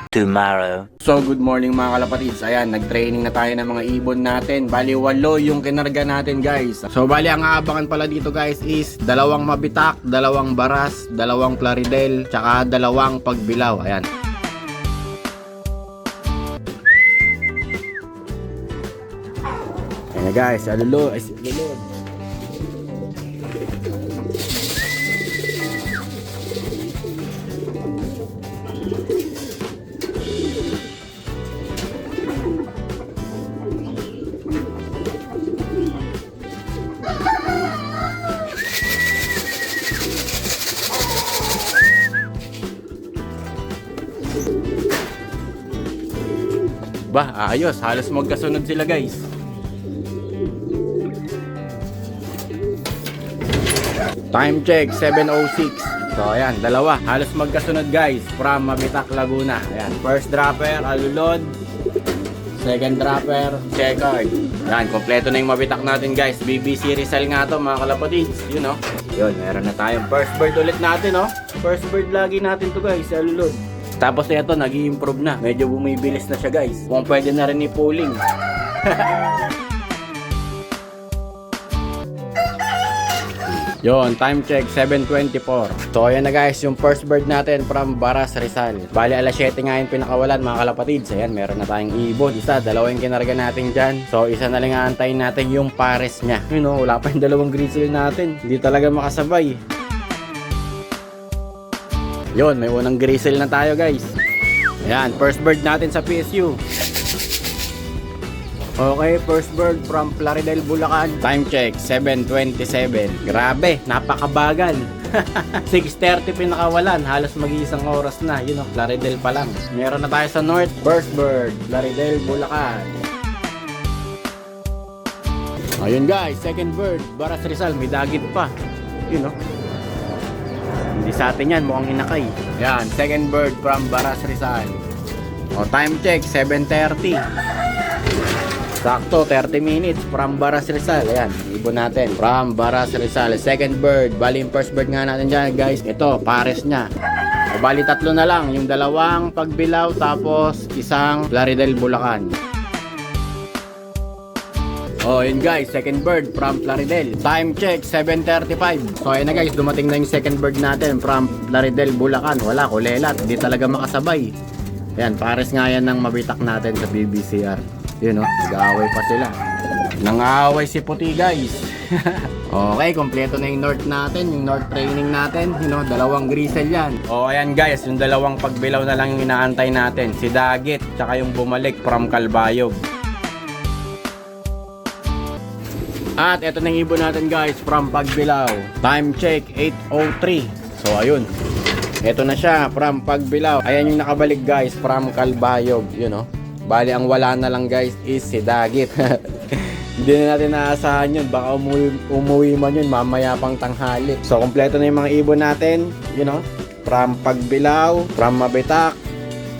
Tomorrow. So good morning mga kalapatids. Ayan, nag-training na tayo ng mga ibon natin. Bali 8 yung kinarga natin guys. So bali ang aabangan pala dito guys is 2 mabitak, 2 baras, 2 plaridel, tsaka 2 pagbilaw. Ayan. Ayan na guys, alulod. Bah, ayos. Halos magkasunod sila guys. Time check, 7:06. So ayan, 2. Halos magkasunod guys. From Mabitak, Laguna. Ayan, first dropper, alulod. Second dropper, checkered. Ayan, kompleto na yung Mabitak natin guys. BBC Rizal nga to mga kalapatids. Yun o. Yun, meron na tayong first bird ulit natin o. First bird lagi natin to guys, alulod. Tapos ito, nag-i-improve na. Medyo bumibilis na siya guys. Kung pwede na rin i-pulling. Yon, time check, 7:24. So ayan na guys, yung first bird natin from Baras, Rizal. Bali alas 7 nga yung pinakawalan mga kalapatids. Ayan, meron na tayong ibon. Isa, 2 yung kinarga natin dyan. So isa na lang aantayin natin yung pares niya. You know, wala pa yung 2 grizzly natin. Hindi talaga makasabay. Yon, may unang grizzle na tayo guys. Ayan, first bird natin sa PSU. Okay, first bird from Plaridel, Bulacan. Time check, 7:27. Grabe, napakabagal. 6:30 pinakawalan, halos mag-iisang oras na. Yun o, Plaridel pa lang. Meron na tayo sa north, first bird, Plaridel, Bulacan. Ayun guys, second bird, Baras, Rizal. May dagit pa. Yun o. Hindi sa atin yan, mukhang inakay. Yan, second bird from Baras, Rizal. O, time check, 7:30. Sakto, 30 minutes from Baras, Rizal. Ayan, ibon natin from Baras, Rizal. Second bird, bali yung first bird nga natin dyan guys. Ito, pares niya. O, bali 3 na lang, yung 2 pagbilaw tapos 1 Plaridel, Bulacan. Oh, yun guys, second bird from Plaridel. Time check, 7:35. So ayun na guys, dumating na yung second bird natin from Plaridel, Bulacan. Wala, kulelat, hindi talaga makasabay. Ayan, pares nga yan ng Mabitak natin sa BBCR. Yun o, nag-aaway pa sila. Nang-aaway si puti guys. Okay, kompleto na yung north natin, yung north training natin. You know, 2 grizzle yan. Oh, ayan guys, yung 2 pagbilaw na lang yung inaantay natin. Si Dagit, tsaka yung bumalik from Calbayog. At eto na yung ibon natin guys from Pagbilao. Time check, 8:03. So ayun, eto na siya from Pagbilao. Ayan yung nakabalik guys from Calbayog. You know, bali ang wala na lang guys is si Dagit. Hindi na natin naasahan yun. Baka umuwi man yun mamaya pang tanghali. So kompleto na yung mga ibon natin. You know, from Pagbilao, from Mabitak,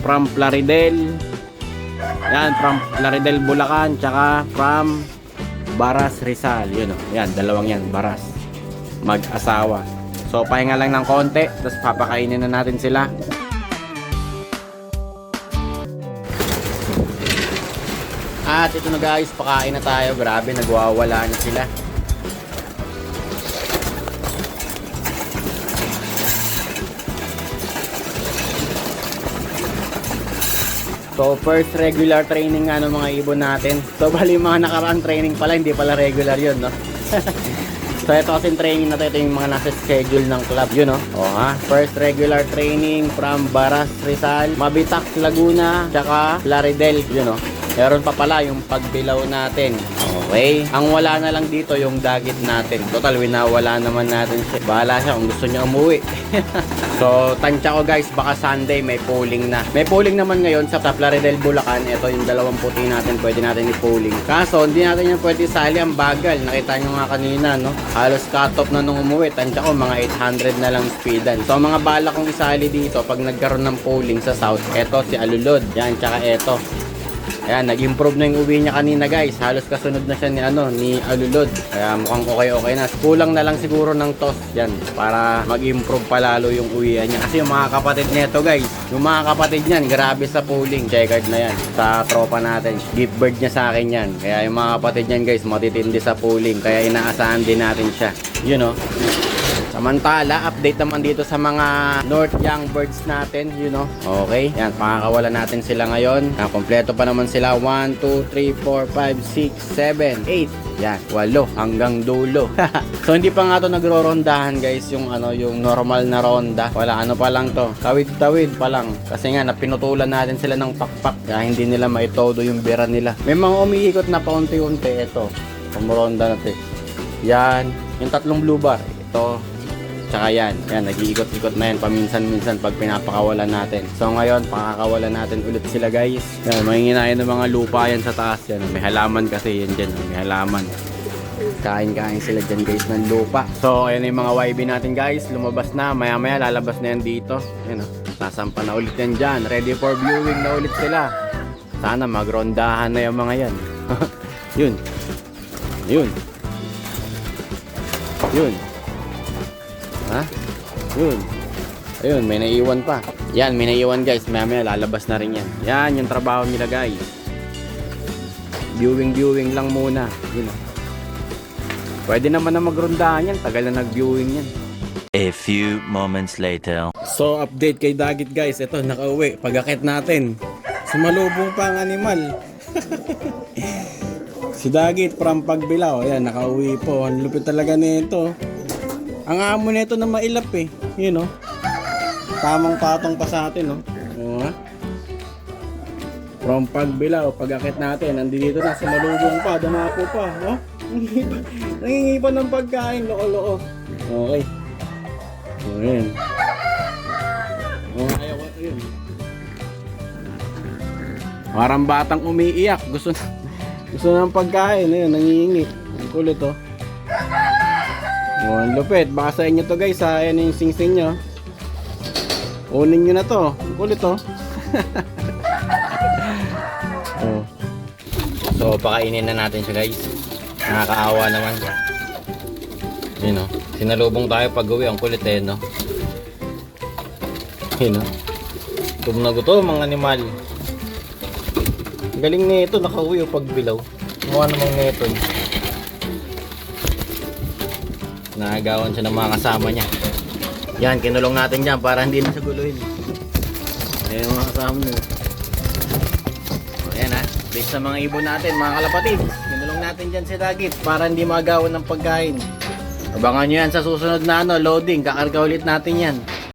from Plaridel. Yan, from Plaridel, Bulacan, tsaka from Baras, Rizal. Yun o, yan, 2 yan, Baras. Mag-asawa. So pahinga lang ng konti, tapos papakainin na natin sila. At ito na guys, pakain na tayo. Grabe, nagwawala na sila. So first regular training nga ng mga ibon natin. So bali yung mga nakaraang training pala, hindi pala regular yun, no? So ito kasing training na ito yung mga nasa schedule ng club, yun, no? O ha, first regular training from Baras, Rizal, Mabitak, Laguna, tsaka Plaridel, yun, no? Meron pa pala yung pagbilaw natin. Okay, ang wala na lang dito yung Dagit natin. Total, winawala naman natin siya. Bahala siya kung gusto niya umuwi. So tansya ko guys, baka Sunday may polling na. May polling naman ngayon sa Plaridel, Bulacan. Ito yung 2 puti natin, pwede natin i-polling. Kaso hindi natin yan pwede isali, ang bagal. Nakita nyo nga kanina, no? Halos cut off na nung umuwi. Tansya ko mga 800 na lang speedan. So mga bala kong isali dito pag nagkaroon ng polling sa South. Ito si Alulod, yan, tsaka ito. Ayan, nag-improve na yung uwi niya kanina guys. Halos kasunod na siya ni Alulod. Kaya mukhang okay na. Kulang na lang siguro ng toss yan para mag-improve palalo yung uwian niya. Kasi yung mga kapatid nito guys, yung mga kapatid niyan, grabe sa pooling. Checkered na yan sa tropa natin. Gift bird niya sa akin yan. Kaya yung mga kapatid niyan guys, matitindi sa pooling. Kaya inaasahan din natin siya. You know. Samantala, update naman dito sa mga North Young Birds natin, Okay, yan, pakakawalan natin sila ngayon. Kompleto pa naman sila. 1, 2, 3, 4, 5, 6, 7, 8. Yan, 8 hanggang dulo. So hindi pa nga to nagro-rondahan guys, yung normal na ronda. Wala, pa lang to. Tawid-tawid pa lang. Kasi nga napinutulan natin sila ng pakpak. Kaya hindi nila maitodo yung bira nila. May mga umiikot na paunti-unti. Ito, pumuronda natin. Yan, yung 3 blue bar. Ito, tsaka yan, nag-iikot-ikot na yan paminsan-minsan pag pinapakawalan natin. So ngayon, pakakawalan natin ulit sila guys. Yan, mahinginayan ng mga lupa yan sa taas. Yan, may halaman kasi yan dyan, may halaman. Kain-kain sila dyan guys ng lupa. So ayan yung mga YB natin guys, lumabas na. Maya-maya lalabas na yan dito. Yan, sasampa na ulit yan dyan. Ready for viewing na ulit sila. Sana magrondahan na yung mga yan. Yun. Yun. Yun. Ha? Yun. Ayun, may naiwan pa. Yan, may naiwan guys. Maya lalabas na rin yan. Yan, yung trabaho nila guys. Viewing lang muna. Yun. Pwede naman na magrondahan yan. Tagal na nag-viewing yan. A few moments later. So, update kay Dagit guys. Ito, nakauwi. Pag-akit natin. Sumalubong pa ang animal. Si Dagit from Pagbilao. Ayan, nakauwi po. Ang lupit talaga nito. Ang amo nito na mailap eh. Yun Tamang patong pa sa atin From Pagbilao, pag-akit natin, nandito na, sumalubong pa, damapo pa. Nangingi pa ng pagkain, loko-loko. Okay. So, yun. Ayaw ko yun. Parang batang umiiyak. Gusto ng pagkain. Ayun, nangingi. Ang kulit ang lupit. Baka sa inyo to guys ha. Ayan yung sing-sing nyo. Unin nyo na to. Ang kulit So pakainin na natin siya guys. Nakakaawa naman. Yun sinalubong tayo pag uwi. Ang kulit Yun gutom na gutom mga animal. Galing nito nakauwi Pagbilao. Mukha namang neto. Naagawan siya ng mga kasama niya. Yan, kinulong natin dyan para hindi na siya guluhin. Ayan yung mga kasama niya. Ayan based sa mga ibon natin, mga kalapatid. Kinulong natin dyan si Dagit para hindi maagawan ng pagkain. Abangan nyo yan sa susunod na loading. Kakarga ulit natin yan.